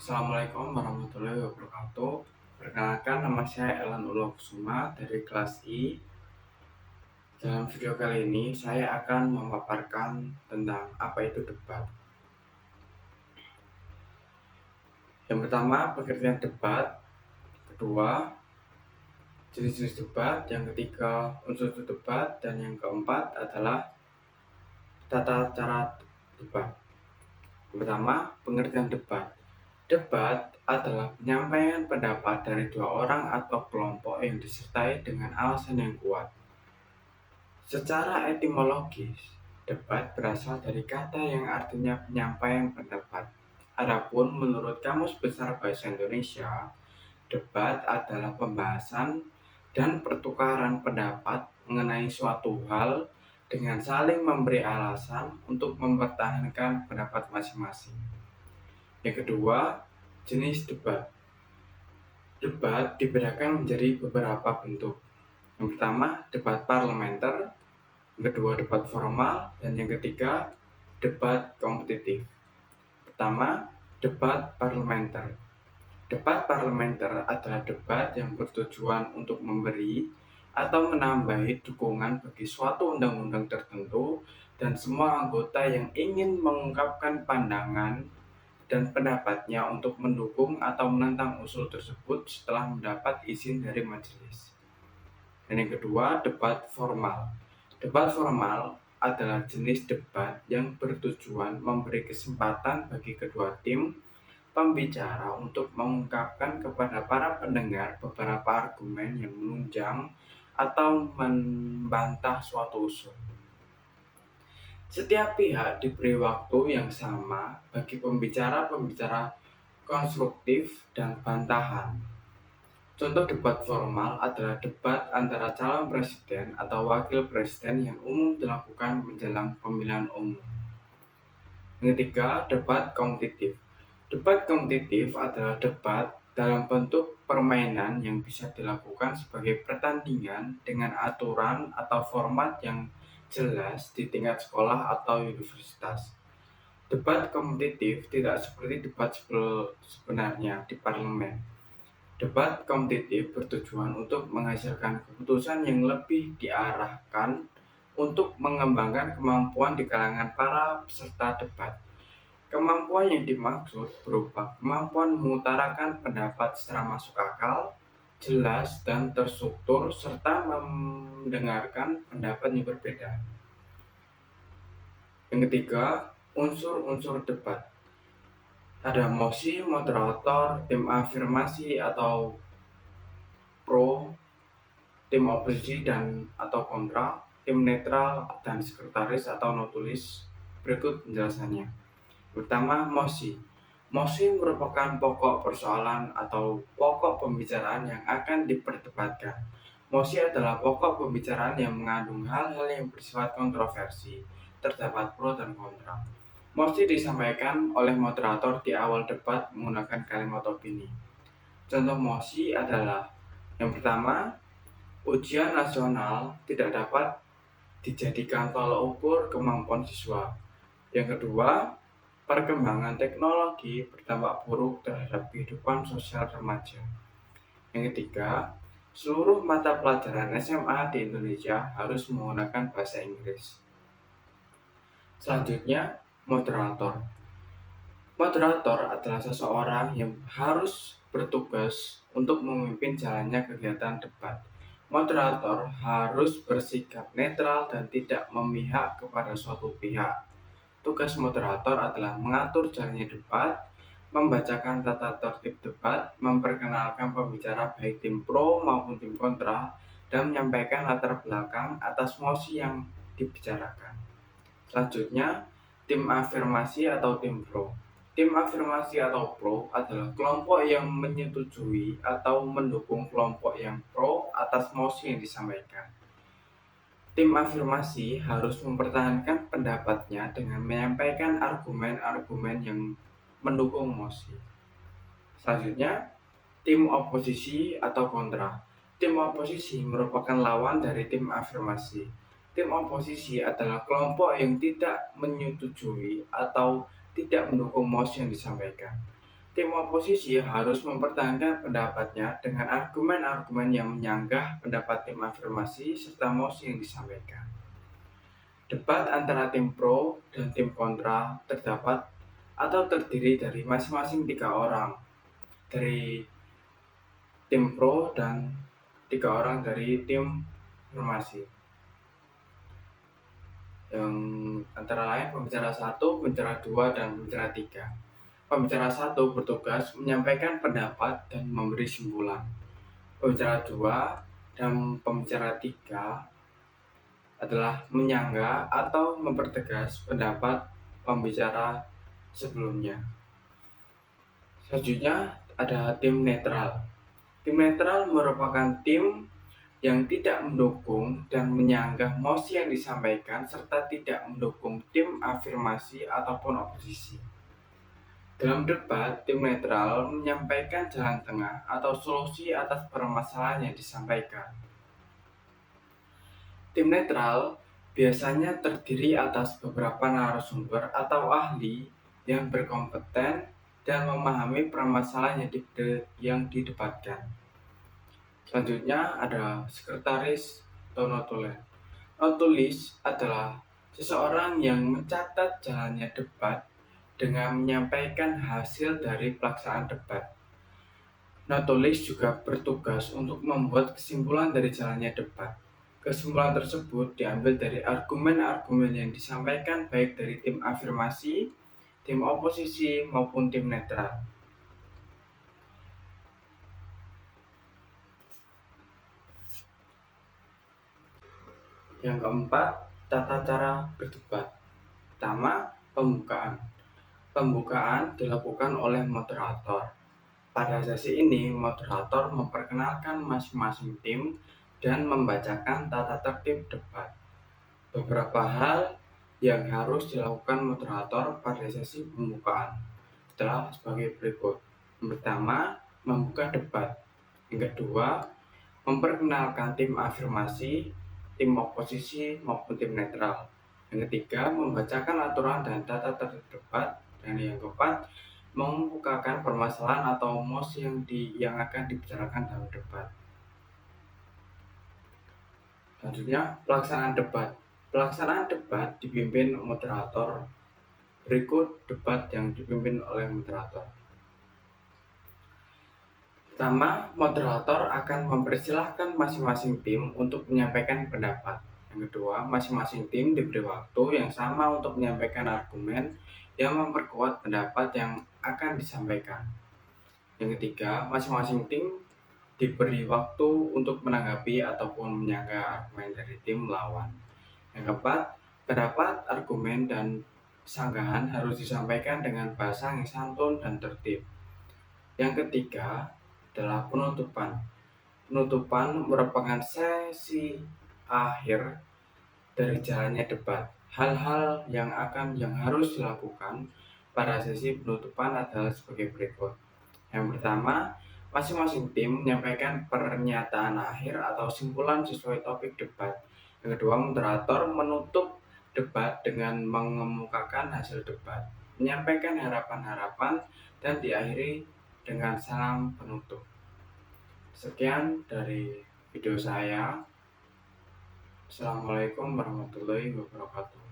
Assalamualaikum warahmatullahi wabarakatuh. Perkenalkan, nama saya Elan Ulo Kusuma dari kelas I. Dalam video kali ini saya akan memaparkan tentang apa itu debat. Yang pertama, pengertian debat. Kedua, jenis-jenis debat. Yang ketiga, unsur debat. Dan yang keempat adalah tata cara debat. Yang pertama, pengertian debat. Debat adalah penyampaian pendapat dari dua orang atau kelompok yang disertai dengan alasan yang kuat. Secara etimologis, debat berasal dari kata yang artinya penyampaian pendapat. Adapun menurut Kamus Besar Bahasa Indonesia, debat adalah pembahasan dan pertukaran pendapat mengenai suatu hal dengan saling memberi alasan untuk mempertahankan pendapat masing-masing. Yang kedua, jenis debat. Debat dibedakan menjadi beberapa bentuk. Yang pertama, debat parlementer. Yang kedua, debat formal. Dan yang ketiga, debat kompetitif. Pertama, debat parlementer. Debat parlementer adalah debat yang bertujuan untuk memberi atau menambahi dukungan bagi suatu undang-undang tertentu, dan semua anggota yang ingin mengungkapkan pandangan dan pendapatnya untuk mendukung atau menentang usul tersebut setelah mendapat izin dari majelis. Dan yang kedua, debat formal. Debat formal adalah jenis debat yang bertujuan memberi kesempatan bagi kedua tim pembicara untuk mengungkapkan kepada para pendengar beberapa argumen yang menunjang atau membantah suatu usul. Setiap pihak diberi waktu yang sama bagi pembicara-pembicara konstruktif dan bantahan. Contoh debat formal adalah debat antara calon presiden atau wakil presiden yang umum dilakukan menjelang pemilihan umum. Yang ketiga, debat kompetitif. Debat kompetitif adalah debat dalam bentuk permainan yang bisa dilakukan sebagai pertandingan dengan aturan atau format yang jelas di tingkat sekolah atau universitas. Debat kompetitif tidak seperti debat sebenarnya di parlemen. Debat kompetitif bertujuan untuk menghasilkan keputusan yang lebih diarahkan untuk mengembangkan kemampuan di kalangan para peserta debat. Kemampuan yang dimaksud berupa kemampuan mengutarakan pendapat secara masuk akal, jelas, dan terstruktur, serta mendengarkan pendapat yang berbeda. Yang ketiga, unsur-unsur debat. Ada mosi, moderator, tim afirmasi atau pro, tim oposisi dan atau kontra, tim netral, dan sekretaris atau notulis. Berikut penjelasannya. Pertama, mosi. Mosi merupakan pokok persoalan atau pokok pembicaraan yang akan diperdebatkan. Mosi adalah pokok pembicaraan yang mengandung hal-hal yang bersifat kontroversi, terdapat pro dan kontra. Mosi disampaikan oleh moderator di awal debat menggunakan kalimat opini. Contoh mosi adalah yang pertama, ujian nasional tidak dapat dijadikan tolak ukur kemampuan siswa. Yang kedua, perkembangan teknologi berdampak buruk terhadap kehidupan sosial remaja. Yang ketiga, seluruh mata pelajaran SMA di Indonesia harus menggunakan bahasa Inggris. Selanjutnya, moderator. Moderator adalah seseorang yang harus bertugas untuk memimpin jalannya kegiatan debat. Moderator harus bersikap netral dan tidak memihak kepada suatu pihak. Tugas moderator adalah mengatur jalannya debat, membacakan tata tertib debat, memperkenalkan pembicara baik tim pro maupun tim kontra, dan menyampaikan latar belakang atas mosi yang dibicarakan. Selanjutnya, tim afirmasi atau tim pro. Tim afirmasi atau pro adalah kelompok yang menyetujui atau mendukung kelompok yang pro atas mosi yang disampaikan. Tim afirmasi harus mempertahankan pendapatnya dengan menyampaikan argumen-argumen yang mendukung mosi. Selanjutnya, tim oposisi atau kontra. Tim oposisi merupakan lawan dari tim afirmasi. Tim oposisi adalah kelompok yang tidak menyetujui atau tidak mendukung mosi yang disampaikan. Tim oposisi harus mempertahankan pendapatnya dengan argumen-argumen yang menyanggah pendapat tim afirmasi serta mosi yang disampaikan. Debat antara tim pro dan tim kontra terdapat atau terdiri dari masing-masing 3 orang dari tim pro dan 3 orang dari tim afirmasi. Yang antara lain pembicara 1, pembicara 2, dan pembicara 3. Pembicara 1 bertugas menyampaikan pendapat dan memberi simpulan. Pembicara 2 dan pembicara 3 adalah menyanggah atau mempertegas pendapat pembicara sebelumnya. Selanjutnya ada tim netral. Tim netral merupakan tim yang tidak mendukung dan menyanggah mosi yang disampaikan serta tidak mendukung tim afirmasi ataupun oposisi. Dalam debat, tim netral menyampaikan jalan tengah atau solusi atas permasalahan yang disampaikan. Tim netral biasanya terdiri atas beberapa narasumber atau ahli yang berkompeten dan memahami permasalahan yang didebatkan. Selanjutnya ada sekretaris atau notulen. Notulis adalah seseorang yang mencatat jalannya debat dengan menyampaikan hasil dari pelaksanaan debat. Notulis juga bertugas untuk membuat kesimpulan dari jalannya debat. Kesimpulan tersebut diambil dari argumen-argumen yang disampaikan baik dari tim afirmasi, tim oposisi, maupun tim netral. Yang keempat, tata cara berdebat. Pertama, pembukaan. Pembukaan dilakukan oleh moderator. Pada sesi ini, moderator memperkenalkan masing-masing tim dan membacakan tata tertib debat. Beberapa hal yang harus dilakukan moderator pada sesi pembukaan adalah sebagai berikut. Yang pertama, membuka debat. Yang kedua, memperkenalkan tim afirmasi, tim oposisi, maupun tim netral. Yang ketiga, membacakan aturan dan tata tertib debat. Dan yang keempat, mengemukakan permasalahan atau mosi yang akan dibicarakan dalam debat. Selanjutnya, pelaksanaan debat. Pelaksanaan debat dipimpin moderator. Berikut debat yang dipimpin oleh moderator. Pertama, moderator akan mempersilahkan masing-masing tim untuk menyampaikan pendapat. Yang kedua, masing-masing tim diberi waktu yang sama untuk menyampaikan argumen yang memperkuat pendapat yang akan disampaikan. Yang ketiga, masing-masing tim diberi waktu untuk menanggapi ataupun menyanggah argumen dari tim lawan. Yang keempat, pendapat, argumen, dan sanggahan harus disampaikan dengan bahasa yang santun dan tertib. Yang ketiga adalah penutupan. Penutupan merupakan sesi akhir dari jalannya debat. Hal-hal yang harus dilakukan pada sesi penutupan adalah sebagai berikut. Yang pertama, masing-masing tim menyampaikan pernyataan akhir atau simpulan sesuai topik debat. Yang kedua, moderator menutup debat dengan mengemukakan hasil debat, menyampaikan harapan-harapan, dan diakhiri dengan salam penutup. Sekian dari video saya. Assalamualaikum warahmatullahi wabarakatuh.